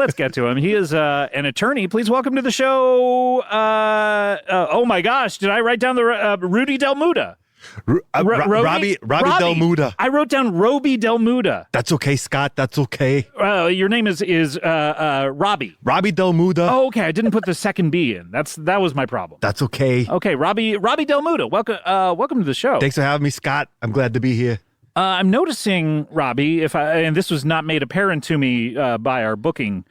let's get to him. He is an attorney. Please welcome to the show. Oh my gosh, did I write down the Rudy Delmuda? Robby Delmuda. I wrote down Robby Delmuda. That's okay, Scott. That's okay. Your name is Robby. Robby Delmuda. Oh, okay. I didn't put the second B in. That was my problem. That's okay. Okay, Robby Delmuda. Welcome to the show. Thanks for having me, Scott. I'm glad to be here. I'm noticing, Robby, and this was not made apparent to me by our booking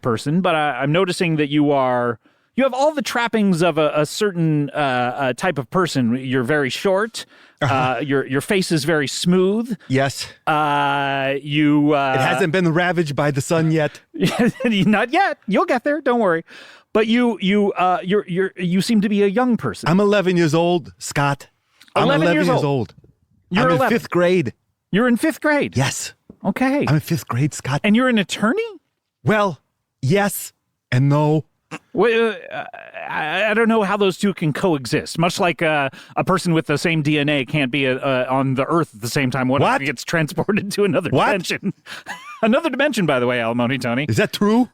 person, but I'm noticing that you have all the trappings of a certain type of person. You're very short. Your face is very smooth. Yes. It hasn't been ravaged by the sun yet. Not yet. You'll get there. Don't worry. But you seem to be a young person. I'm 11 years old, Scott. I'm 11 years old. You're I'm 11. in 5th grade. You're in 5th grade? Yes. Okay. I'm in 5th grade, Scott. And you're an attorney? Well, yes and no. Well, I don't know how those two can coexist. Much like a person with the same DNA can't be on the Earth at the same time. What? If he gets transported to another dimension? Another dimension, by the way, Alimony Tony. Is that true?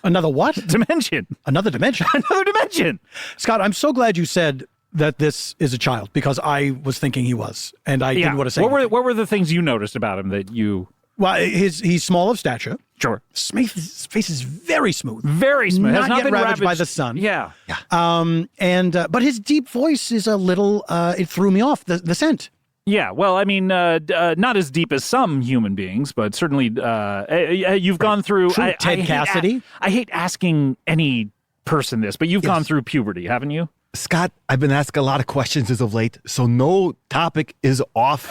Another what? Dimension. Another dimension? Another dimension. Scott, I'm so glad you said that this is a child, because I was thinking he was, and I didn't want to say What were the things you noticed about him that you... Well, he's small of stature. Sure. His face is very smooth. Very smooth. Not Has yet been ravaged by the sun. Yeah. But his deep voice is a little, it threw me off, the scent. Yeah, well, I mean, not as deep as some human beings, but certainly you've gone through... Ted Cassidy? I hate asking any person this, but you've gone through puberty, haven't you? Scott, I've been asking a lot of questions as of late, so no topic is off.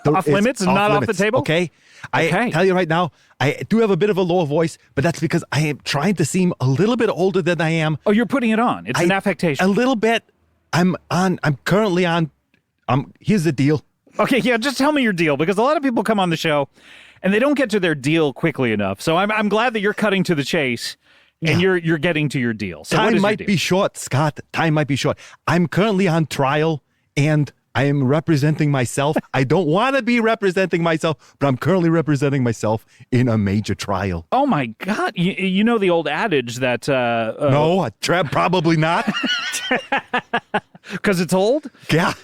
Off limits and not off the table? Okay. I tell you right now, I do have a bit of a lower voice, but that's because I am trying to seem a little bit older than I am. Oh, you're putting it on. It's an affectation. A little bit. I'm currently on, here's the deal. Okay, yeah, just tell me your deal, because a lot of people come on the show and they don't get to their deal quickly enough. So I'm glad that you're cutting to the chase and you're getting to your deal. So Time might be short, Scott. Time might be short. I'm currently on trial and I am representing myself. I don't want to be representing myself, but I'm currently representing myself in a major trial. Oh my God. You know the old adage that... no, probably not. Because it's old? Yeah.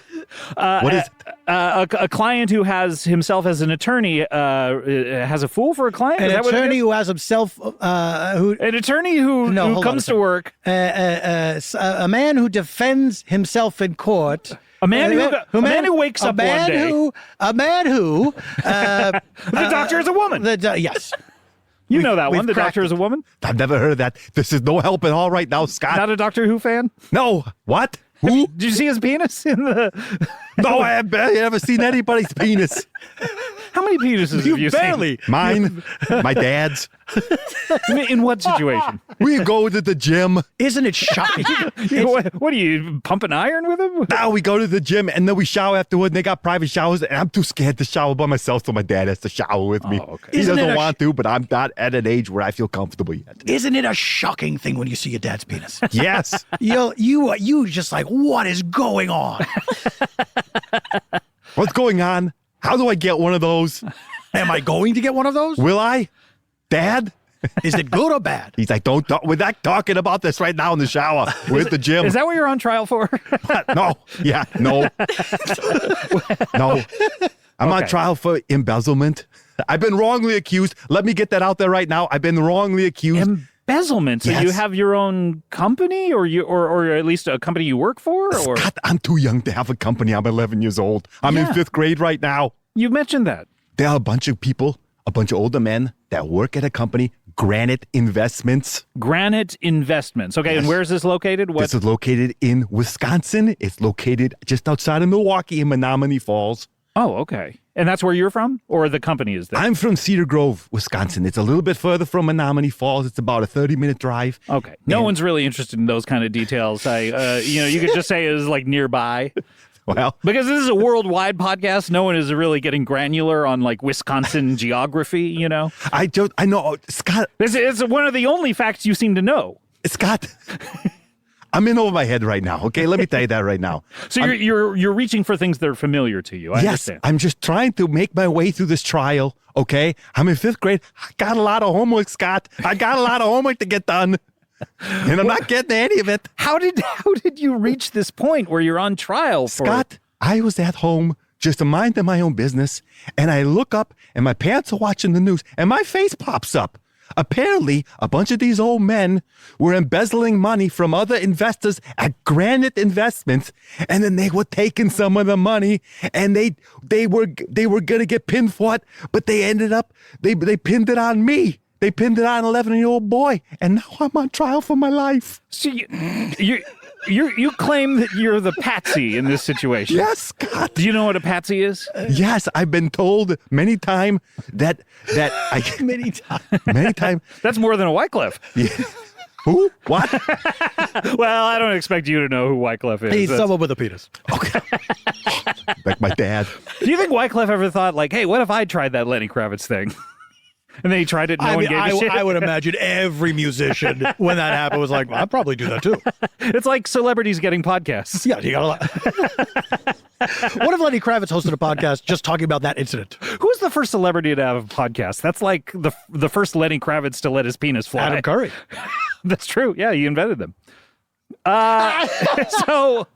What is a client who has himself as an attorney has a fool for a client? An attorney who has himself an attorney who comes to work. A man who defends himself in court. A man who wakes up one day. A man who the doctor is a woman. Yes. You know that one. The doctor is a woman. I've never heard of that. This is no help at all right now, Scott. Not a Doctor Who fan? No. What? Who? Did you see his penis in the... No, I haven't seen anybody's penis. How many penises have you barely seen? Mine, my dad's. In what situation? We go to the gym. Isn't it shocking? What do you pump an iron with him? Now we go to the gym and then we shower afterward. And they got private showers, and I'm too scared to shower by myself, so my dad has to shower with me. Oh, okay. He doesn't want to, but I'm not at an age where I feel comfortable yet. Isn't it a shocking thing when you see your dad's penis? Yes. You just like, what is going on? What's going on? How do I get one of those? Am I going to get one of those? Will I? Dad? Is it good or bad? He's like, don't talk. We're not talking about this right now in the shower. We're at the gym. Is that what you're on trial for? No. Yeah. No. No. I'm on trial for embezzlement. I've been wrongly accused. Let me get that out there right now. I've been wrongly accused. Embezzlement? So you have your own company, or at least a company you work for? Or? Scott, I'm too young to have a company. I'm 11 years old. I'm in 5th grade right now. You mentioned that. There are a bunch of people, a bunch of older men that work at a company, Granite Investments. Granite Investments. Okay, yes. And where is this located? This is located in Wisconsin. It's located just outside of Milwaukee in Menominee Falls. Oh, okay. And that's where you're from? Or the company is there? I'm from Cedar Grove, Wisconsin. It's a little bit further from Menominee Falls. It's about a 30-minute drive. Okay. No one's really interested in those kind of details. You could just say it was like nearby. Well, because this is a worldwide podcast, no one is really getting granular on like Wisconsin geography, you know? I know, Scott. It's one of the only facts you seem to know. Scott, I'm in over my head right now. Okay, let me tell you that right now. So you're reaching for things that are familiar to you. I understand. I'm just trying to make my way through this trial. Okay, I'm in 5th grade. I got a lot of homework, Scott. I got a lot of homework to get done, and I'm not getting any of it. How did you reach this point where you're on trial for Scott? I was at home just minding my own business, and I look up, and my parents are watching the news, and my face pops up. Apparently, a bunch of these old men were embezzling money from other investors at Granite Investments, and then they were taking some of the money, and they were gonna get pinned for it, but they ended up they pinned it on me. They pinned it on an 11-year-old boy, and now I'm on trial for my life. So you claim that you're the patsy in this situation. Yes, Scott. Do you know what a patsy is? Yes, I've been told many times that I many times. That's more than a Wycliffe. Yeah. Who? What? Well, I don't expect you to know who Wycliffe is. He's someone with a penis. Okay. Like my dad. Do you think Wycliffe ever thought, like, hey, what if I tried that Lenny Kravitz thing? And then he tried it, no one gave a shit. I would imagine every musician, when that happened, was like, well, I'd probably do that too. It's like celebrities getting podcasts. Yeah, you got a lot. What if Lenny Kravitz hosted a podcast just talking about that incident? Who was the first celebrity to have a podcast? That's like the first Lenny Kravitz to let his penis fly. Adam Curry. That's true. Yeah, he invented them. So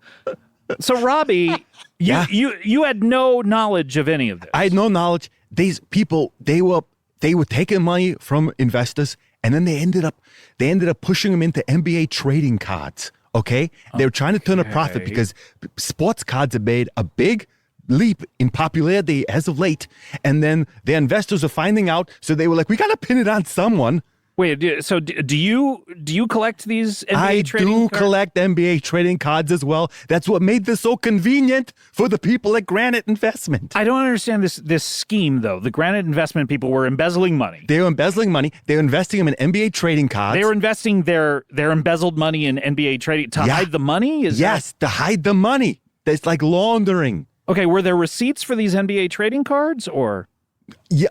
Robby, you had no knowledge of any of this. I had no knowledge. These people, they were taking money from investors, and then they ended up pushing them into NBA trading cards. Okay, they were trying to turn a profit because sports cards have made a big leap in popularity as of late, and then the investors are finding out, so they were like, we got to pin it on someone. Wait, so do you collect these NBA trading cards? I do collect NBA trading cards as well. That's what made this so convenient for the people at Granite Investment. I don't understand this scheme, though. The Granite Investment people were embezzling money. They were embezzling money. They were investing them in NBA trading cards. They were investing their embezzled money in NBA trading to hide the money? To hide the money. That's like laundering. Okay, were there receipts for these NBA trading cards, or? Yeah,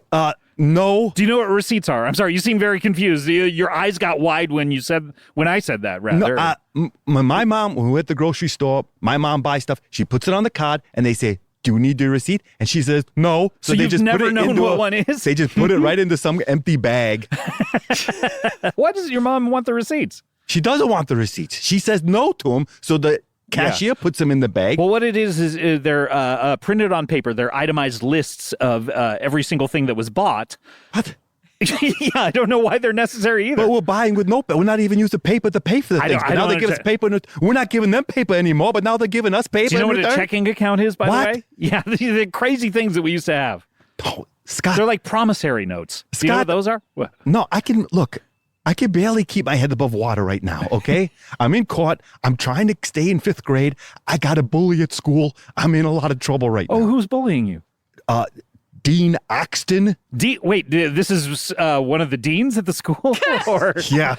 no. Do you know what receipts are? I'm sorry, you seem very confused. Your eyes got wide when I said that, rather. No, my mom, when we're at the grocery store, my mom buys stuff. She puts it on the card, and they say, do you need the receipt? And she says, no. So they you've just never known what one is? They just put it right into some empty bag. Why does your mom want the receipts? She doesn't want the receipts. She says no to them, so the cashier puts them in the bag. Well, what it is they're printed on paper. They're itemized lists of every single thing that was bought. What? Yeah, I don't know why they're necessary either. But we're buying with no paper. We're not even using paper to pay for the things. But now they give us paper. We're not giving them paper anymore, but now they're giving us paper. Do you know what a checking account is, by the way? Yeah, the crazy things that we used to have. Oh, Scott. They're like promissory notes. Do you know what those are? What? No, I can barely keep my head above water right now, okay? I'm in court. I'm trying to stay in 5th grade. I got a bully at school. I'm in a lot of trouble right now. Oh, who's bullying you? Dean Oxton. Wait, this is one of the deans at the school? Or? Yeah.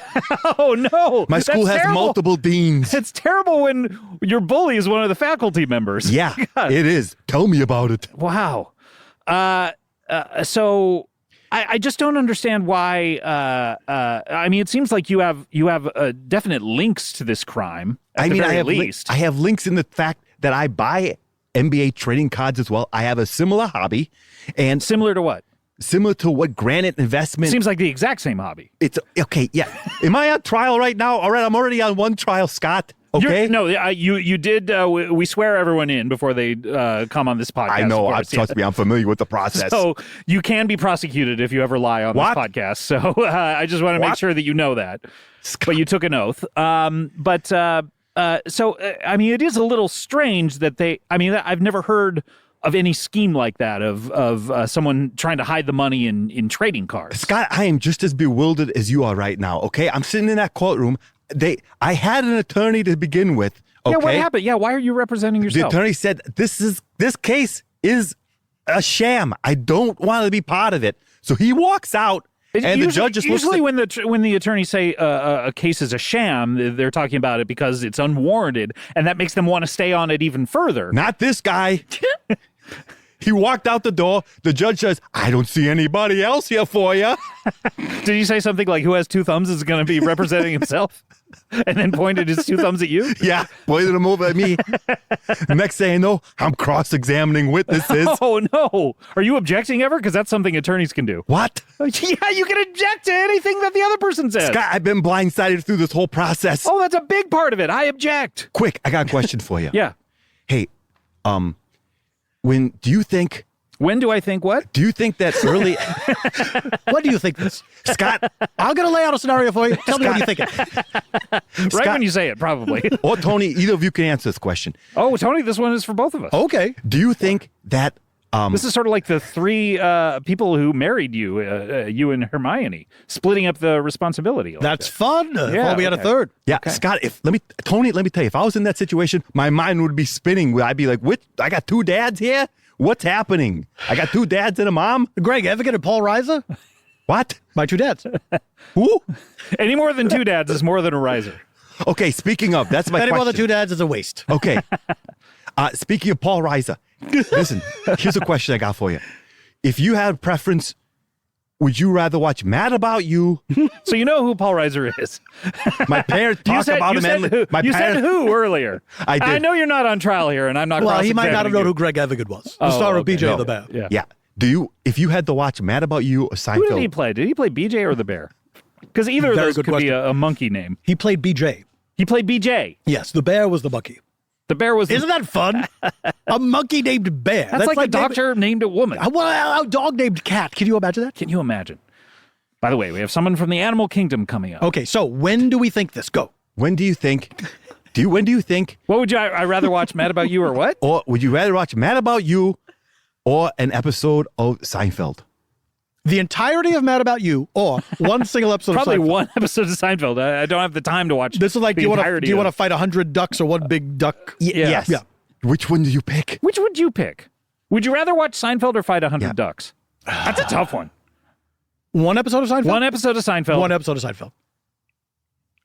Oh, no. My school has multiple deans. It's terrible when your bully is one of the faculty members. Yeah, God. It is. Tell me about it. Wow. So I just don't understand why. I mean, it seems like you have definite links to this crime. At the very least. I have links in the fact that I buy NBA trading cards as well. I have a similar hobby, and similar to what? Similar to what Granite Investment. Seems like the exact same hobby. It's okay. Yeah. Am I on trial right now? All right. I'm already on one trial, Scott. Okay. You did. We swear everyone in before they come on this podcast. I know. Trust me, I'm familiar with the process. So you can be prosecuted if you ever lie on this podcast. So I just want to make sure that you know that. Scott. But you took an oath. So I mean, it is a little strange that I've never heard of any scheme like that of someone trying to hide the money in trading cards. Scott, I am just as bewildered as you are right now. Okay, I'm sitting in that courtroom. I had an attorney to begin with. Okay? Yeah, what happened? Yeah, why are you representing yourself? The attorney said this case is a sham. I don't want to be part of it. So he walks out. And the judge just usually when the attorneys say a case is a sham, they're talking about it because it's unwarranted, and that makes them want to stay on it even further. Not this guy. He walked out the door. The judge says, I don't see anybody else here for you. Did he say something like, who has two thumbs is going to be representing himself? And then pointed his two thumbs at you? Yeah, pointed them over at me. Next thing I know, I'm cross-examining witnesses. Oh, no. Are you objecting ever? Because that's something attorneys can do. What? Yeah, you can object to anything that the other person says. Scott, I've been blindsided through this whole process. Oh, that's a big part of it. I object. Quick, I got a question for you. Yeah. Hey, when do you think what? Do you think that early What do you think this? Scott, I'm going to lay out a scenario for you. Tell me what you think. Right when you say it, probably. or Tony, either of you can answer this question. Oh, Tony, this one is for both of us. Okay. Do you think that This is sort of like the three people who married you, you and Hermione, splitting up the responsibility. Like That's fun. Yeah, We had a okay. third. Yeah, Scott, Tony, let me tell you, if I was in that situation, my mind would be spinning. I'd be like, "What? I got two dads here? What's happening? I got two dads and a mom? Greg Evigan and Paul Reiser? What? My two dads. Who? Any more than two dads is more than a riser. Okay, speaking of, that's my Any more than question. two dads is a waste. Okay. Speaking of Paul Reiser, listen, here's a question I got for you. If you had a preference, would you rather watch Mad About You? So you know who Paul Reiser is. My parents talk about him. You said who earlier. I did. I know you're not on trial here, and I'm not Well, he might not have known you. who Greg Evigan was. The star of okay. BJ No. the Bear. Yeah. Yeah. If you had to watch Mad About You or Seinfeld? Who did he play? Did he play BJ or the Bear? Because either of Very those good could be question. a monkey name. He played BJ. He played BJ. Yes, the bear was the monkey. The Bear was. Isn't that fun? A monkey named Bear. That's like a doctor named a woman. A dog named Cat. Can you imagine that? Can you imagine? By the way, we have someone from the animal kingdom coming up. Okay, so when do we think this? Go. When do you think? When do you think? What would I rather watch Mad About You or what? Or would you rather watch Mad About You or an episode of Seinfeld? The entirety of Mad About You or one single episode Probably of Seinfeld? one episode of Seinfeld. I don't have the time to watch. This is like, the do you entirety want to of- fight 100 ducks or one big duck? Yes. Yeah. Which one do you pick? Which would you pick? Would you rather watch Seinfeld or fight 100 Yeah. ducks? That's a tough one. One episode of Seinfeld? One episode of Seinfeld. One episode of Seinfeld.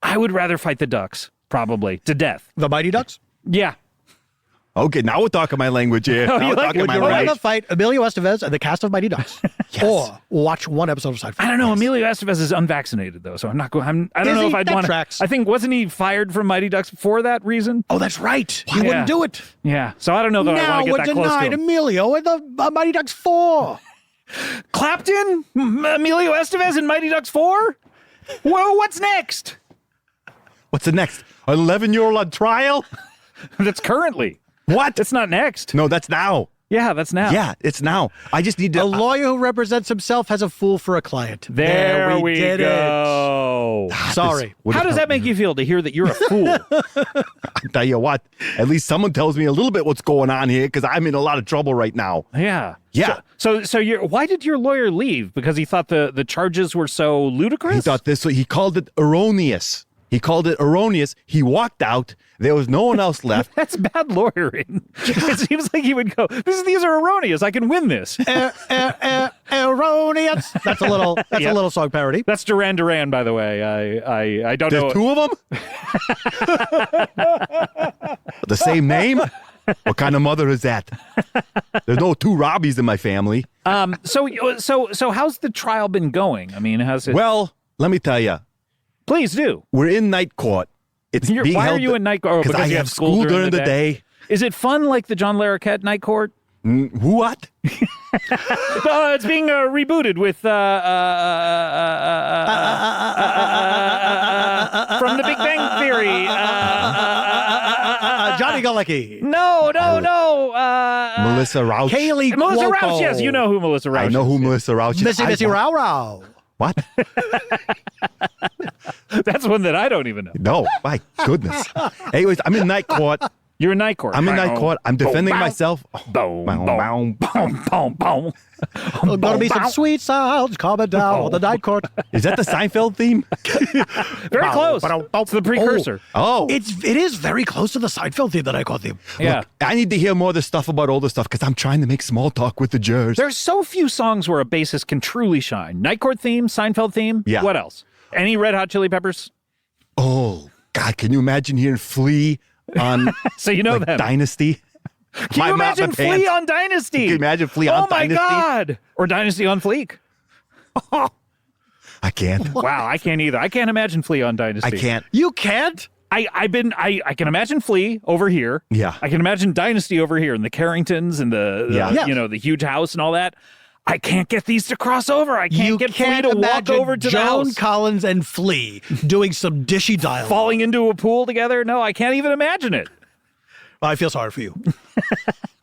I would rather fight the ducks, probably, to death. The Mighty Ducks? Yeah. Okay, now we're talking my language here. Oh, Now you we're like- talking would my you Or language. rather fight Emilio Estevez and the cast of Mighty Ducks. Or watch one episode of Seinfeld. I don't know. Emilio Estevez is unvaccinated, though, so I'm not going. I don't Is know he? if I'd That want to. tracks. I think, wasn't he fired from Mighty Ducks for that reason? Oh, that's right. He Yeah. wouldn't do it. Yeah. So I don't know that I Now want to we're get that close to denied him. Emilio and the Mighty Ducks 4. Clapton? Emilio Estevez in Mighty Ducks 4? Whoa, what's next? What's the next? An 11-year-old on trial? That's currently. What? That's not next. No, that's now. Yeah, that's now. Yeah, it's now. I just need to. A lawyer who represents himself has a fool for a client. There we did go. Sorry. would How have does that helped make me. you feel to hear that you're a fool? I tell you what, at least someone tells me a little bit what's going on here because I'm in a lot of trouble right now. Yeah. Yeah. So why did your lawyer leave? Because he thought the charges were so ludicrous? He thought this, so he called it erroneous. He walked out. There was no one else left. That's bad lawyering. It seems like he would go, these are erroneous. I can win this. Erroneous. That's a little song parody. That's Duran Duran, by the way. I don't know. There's two of them? The same name? What kind of mother is that? There's no two Robbies in my family. So how's the trial been going? I mean, how's it? Well, let me tell you, Please do. we're in night court. It's being Why are held you in night court? Oh, because I you have school during the day. Is it fun like the John Larroquette night court? What? It's being rebooted with from the Big Bang Theory. Johnny Galecki. No. Melissa Rauch. Kaylee Melissa Cuoco. Rauch. Yes, you know who Melissa Rauch I is. know who Melissa Rauch is. Missy Rao Rao. What? That's one that I don't even know. No, my goodness. Anyways, I'm in night court. You're in night court. I'm in night court. I'm defending Boom, myself. Boom, Boom, boom, boom, boom, boom. Gonna be some sweet sounds coming down on the night court. Is that the Seinfeld theme? Very close. It's the precursor. Oh. It is very close to the Seinfeld theme that I call theme. Yeah. Look, I need to hear more of the stuff about older stuff because I'm trying to make small talk with the jurors. There's so few songs where a bassist can truly shine. Night court theme, Seinfeld theme. Yeah. What else? Any Red Hot Chili Peppers? Oh, God, can you imagine hearing Flea on So you know them. Dynasty? Can you imagine Flea on Dynasty? Can you imagine Flea on Dynasty? Oh my God. Or Dynasty on Fleek. I can't. Wow, I can't either. I can't imagine Flea on Dynasty. I can't. You can't? I can imagine Flea over here. Yeah. I can imagine Dynasty over here and the Carringtons and the huge house and all that. I can't get these to cross over. I can't get Flea to walk over to the Joan house. Collins and Flea doing some dishy dialogue. Falling into a pool together? No, I can't even imagine it. Well, I feel sorry for you.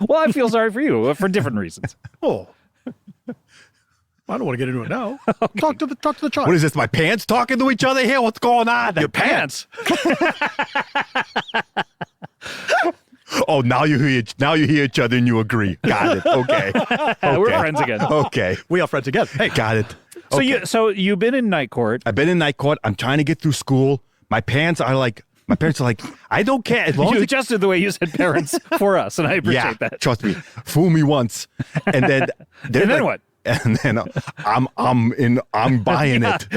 Well, I feel sorry for you for different reasons. Oh. I don't want to get into it now. Okay. Talk to the child. What is this? My pants talking to each other here? What's going on? Your pants. Oh, now you hear each other and you agree. Got it. Okay. We're friends again. Okay. We are friends again. Hey, got it. Okay. So you've been in night court. I've been in night court. I'm trying to get through school. My parents are like, I don't care. As long You as adjusted the way you said parents for us, and I appreciate that. Trust me. Fool me once, and then And then what? And then I'm buying it.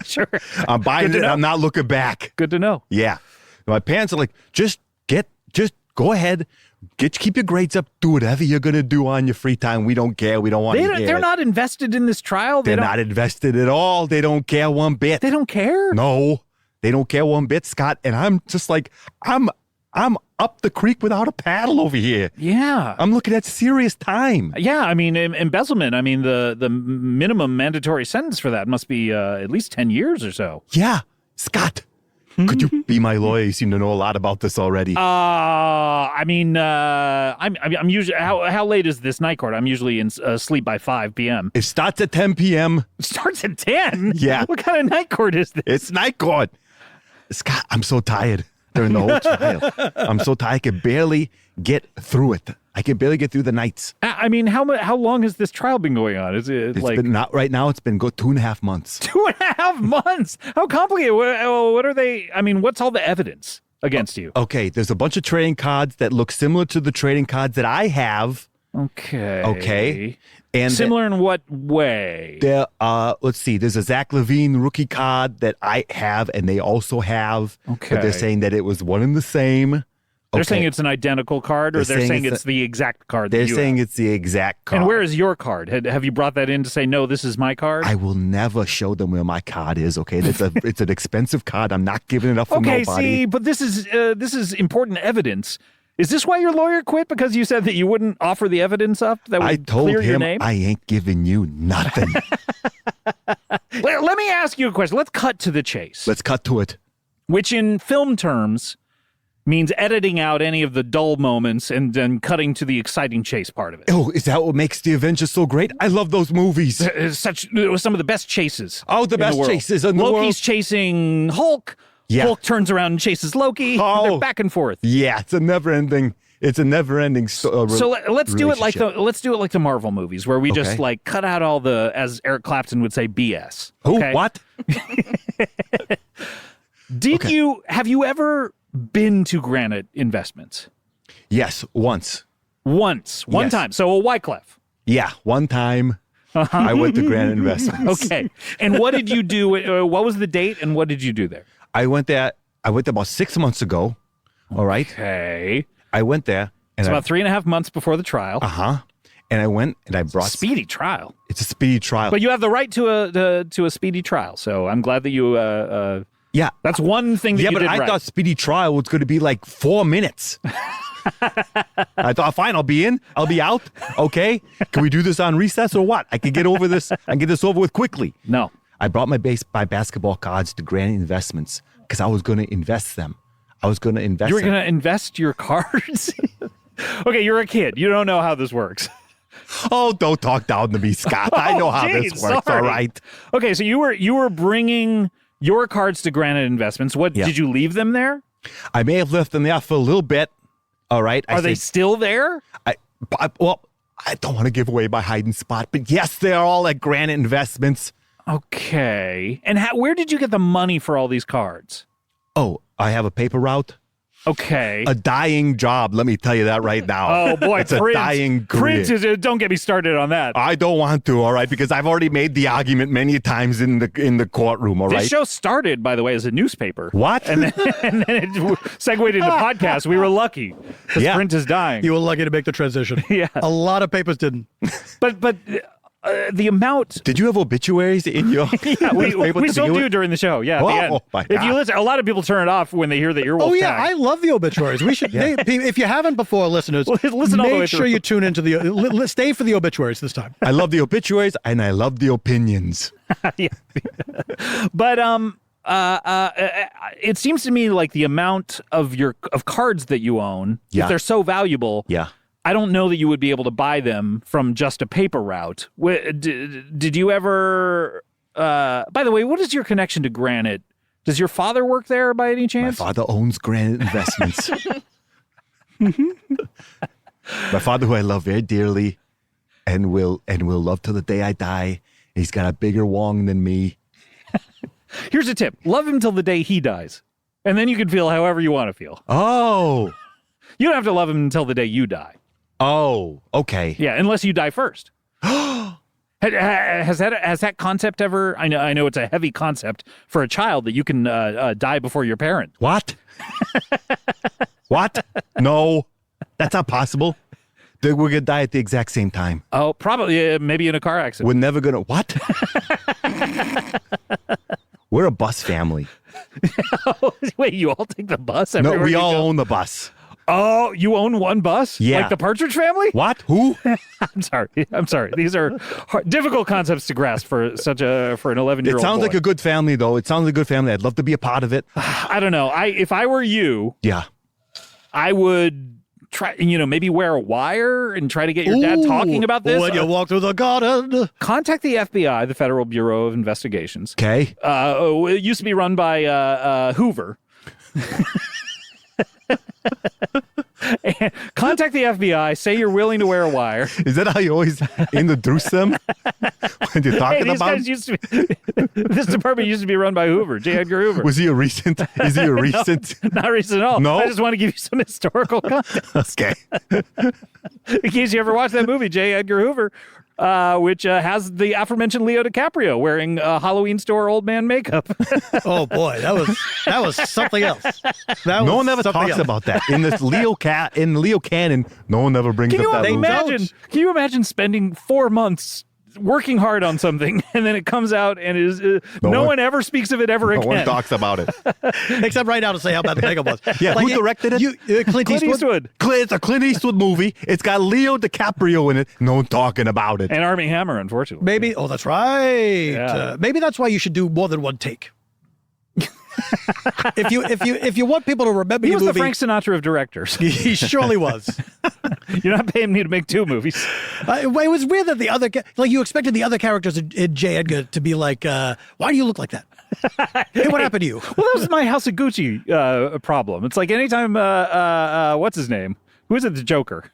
Sure. I'm buying it. I'm not looking back. Good to know. Yeah. My parents are like, just go ahead. Keep your grades up. Do whatever you're going to do on your free time. We don't care. We don't want to hear They're it. not invested in this trial. They're not invested at all. They don't care one bit. They don't care? No, they don't care one bit, Scott. And I'm just like, I'm up the creek without a paddle over here. Yeah. I'm looking at serious time. Yeah, I mean, embezzlement, I mean, the minimum mandatory sentence for that must be at least 10 years or so. Yeah. Scott, could you be my lawyer? You seem to know a lot about this already. I mean, I'm usually, how late is this night court? I'm usually in sleep by 5 p.m. It starts at 10 p.m. It starts at 10? Yeah. What kind of night court is this? It's night court. Scott, I'm so tired during the whole trial. I'm so tired. I can barely get through it. I can barely get through the nights. I mean, how long has this trial been going on? Is it It's been not right now. It's been 2.5 months. 2.5 months? How complicated? What are they? I mean, what's all the evidence against you? Okay, there's a bunch of trading cards that look similar to the trading cards that I have. Okay. And similar in what way? There, let's see. There's a Zach LaVine rookie card that I have, and they also have. Okay. But they're saying that it was one and the same. They're saying it's an identical card, or they're saying it's the exact card. They're saying it's the exact card. And where is your card? Have you brought that in to say, no, this is my card? I will never show them where my card is. Okay, it's an expensive card. I'm not giving it up for nobody. Okay, see, but this is important evidence. Is this why your lawyer quit? Because you said that you wouldn't offer the evidence up that would clear your name? I ain't giving you nothing. Let me ask you a question. Let's cut to the chase. Let's cut to it. Which in film terms means editing out any of the dull moments and then cutting to the exciting chase part of it. Oh, is that what makes the Avengers so great? I love those movies. It was some of the best chases. Oh, the best chases in the world. Loki's chasing Hulk. Yeah. Hulk turns around and chases Loki. Oh. They're back and forth. Yeah, it's a never-ending story. So let's do it like the Marvel movies, where we just like cut out all the, as Eric Clapton would say, BS. Okay? What? Have you ever been to Granite Investments? Yes, once. One time. So a Wyclef. Yeah, one time. I went to Granite Investments. Okay. And what did you do? What was the date and what did you do there? I went there about 6 months ago. All right. Okay. I went there. And it's about 3.5 months before the trial. And I went and I brought speedy trial. It's a speedy trial. But you have the right to a speedy trial. So I'm glad that you yeah. That's one thing that you did right. Yeah, but I thought speedy trial was going to be like 4 minutes. I thought, fine, I'll be in. I'll be out. Okay. Can we do this on recess or what? I can get over this. I can get this over with quickly. No. I brought my basketball cards to Granite Investments because I was going to invest them. You were going to invest your cards? Okay, you're a kid. You don't know how this works. Oh, don't talk down to me, Scott. I know how this works. Sorry. All right. Okay, so you were bringing your cards to Granite Investments. Did you leave them there? I may have left them there for a little bit. All right. Are they still there? I don't want to give away my hiding spot, but yes, they're all at Granite Investments. Okay. And where did you get the money for all these cards? Oh, I have a paper route. Okay. A dying job, let me tell you that right now. Oh, boy, it's a dying career. Don't get me started on that. I don't want to, all right, because I've already made the argument many times in the courtroom, all right? This show started, by the way, as a newspaper. What? And then it segued into podcast. We were lucky because print is dying. You were lucky to make the transition. Yeah. A lot of papers didn't. But the amount. Did you have obituaries in your? Yeah, we still do during the show. Yeah, at the end. My If you God. listen, a lot of people turn it off when they hear that you're Wolf Oh, yeah. Tag. I love the obituaries. We should, if you haven't before, listeners, Listen all the way make sure through. you tune into stay for the obituaries this time. I love the obituaries and I love the opinions. Yeah. But it seems to me like the amount of cards that you own, Yeah. if they're so valuable, Yeah. I don't know that you would be able to buy them from just a paper route. Did you ever? By the way, what is your connection to Granite? Does your father work there by any My chance? father owns Granite Investments. My father, who I love very dearly, and will love till the day I die. He's got a bigger wong than me. Here's a tip: love him till the day he dies, and then you can feel however you want to feel. Oh. You don't have to love him until the day you die. Oh. Okay. Yeah, unless you die first. Has that concept ever? I know it's a heavy concept for a child that you can die before your parent. What? What? No, that's not possible. We're gonna die at the exact same time. Oh, probably maybe in a car accident. We're never gonna. What? We're a bus family. Wait, you all take the bus? No, everywhere we you all go? own the bus. Oh, you own one bus? Yeah. Like the Partridge Family? What? Who? I'm sorry. These are difficult concepts to grasp for an 11-year-old. It sounds boy. like a good family, though. It sounds like a good family. I'd love to be a part of it. I don't know. If I were you, Yeah. I would try, maybe wear a wire and try to get your dad talking about this. When you walk through the garden. Contact the FBI, the Federal Bureau of Investigations. Okay. It used to be run by Hoover. And contact the FBI. Say you're willing to wear a wire. Is that how you always introduce them when you're talking These about? guys used to be, this department used to be run by Hoover, J. Edgar Hoover. Was he a recent? Is he a recent? Not recent at all. No? I just want to give you some historical context. Okay. In case you ever watched that movie, J. Edgar Hoover, which has the aforementioned Leo DiCaprio wearing Halloween store old man makeup. Oh boy, that was something else. No one ever talks about that in this Leo canon. No one ever brings Can up that movie. Can you imagine spending 4 months working hard on something and then it comes out and no one ever speaks of it ever No again? one talks about it. Except right now to say how bad the makeup was. Yeah, who directed it? Clint Eastwood. It's a Clint Eastwood movie. It's got Leo DiCaprio in it. No one talking about it. And Armie Hammer, unfortunately. Maybe. Oh, that's right. Yeah. Maybe that's why you should do more than one take. if you want people to remember He your was the movie, Frank Sinatra of directors. he surely was. You're not paying me to make 2 movies. It was weird that you expected the other characters in J. Edgar to be like, why do you look like that? Hey, what happened to you? Well, that was my House of Gucci problem. It's like anytime, what's his name? Who is it? The Joker.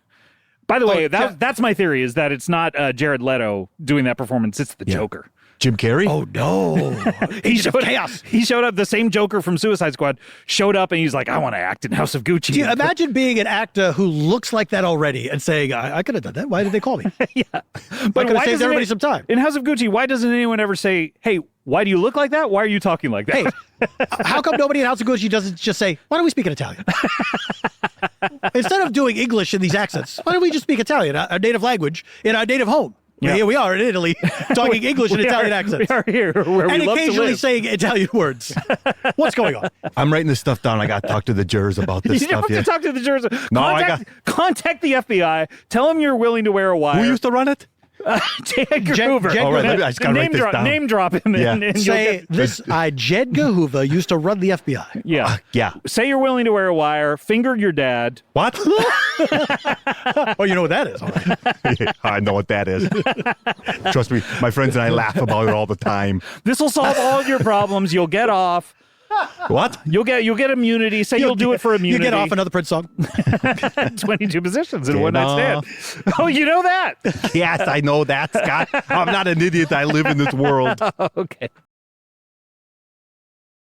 By the way, that's my theory, is that it's not Jared Leto doing that performance. It's the Joker. Jim Carrey? Oh no! He showed up. The same Joker from Suicide Squad showed up, and he's like, "I want to act in House of Gucci." Do you imagine being an actor who looks like that already and saying, "I could have done that. Why did they call me?" Yeah, But could have saved everybody some time. In House of Gucci, why doesn't anyone ever say, "Hey, why do you look like that? Why are you talking like that?" Hey, how come nobody in House of Gucci doesn't just say, "Why don't we speak in Italian?" Instead of doing English in these accents, why don't we just speak Italian, our native language, in our native home? Yeah. Here we are in Italy, talking English and Italian accents. We are here where and we love to occasionally live. saying Italian words. What's going on? I'm writing this stuff down. I got to talk to the jurors about this You stuff. don't have to talk to the jurors. No, Contact the FBI. Tell them you're willing to wear a wire. Who used to run it? J. Edgar Hoover. All right, I just gotta write this down. Name drop him. Yeah. And you'll Say get- this: J. Edgar Hoover used to run the FBI. Yeah. Yeah. Say you're willing to wear a wire. Finger your dad. What? Oh, you know what that is? All right. I know what that is. Trust me, my friends and I laugh about it all the time. This will solve all your problems. You'll get off. What? You'll get immunity. Say you'll do it for immunity. You get off another Prince song. 22 positions in a Get one night off. stand. Oh, you know that. Yes, I know that, Scott. I'm not an idiot. I live in this world. Okay.